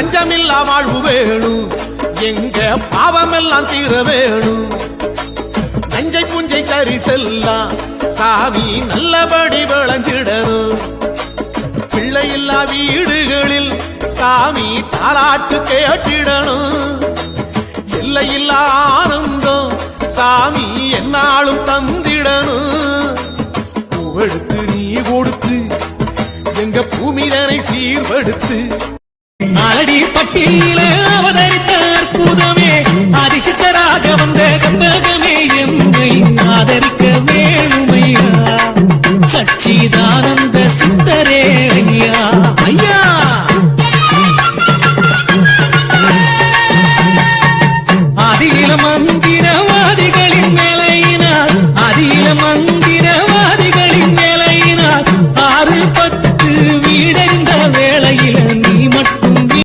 பஞ்சமில்லா வாழ்வு வேணும், எங்க பாவமெல்லாம் தீர வேணும். நஞ்சை புஞ்சை கறி செல்லாம் சாமி நல்லபடி விளைஞ்சிடணும். பிள்ளையில்லா வீடுகளில் சாமி தாலாட்டு கேட்டிடணும். எல்லையில்லா ஆனந்தம் சாமி என்னாலும் தந்திடணும். பூவெடுத்து நீ கொடுத்து எங்க பூமிதனை சீர்படுத்து. ஆலடி பட்டியல அவதரித்த அற்புதமே, அதிசித்தராக வந்த கற்பகமே, எம்மை ஆதரிக்க வேணுமையா. சச்சிதான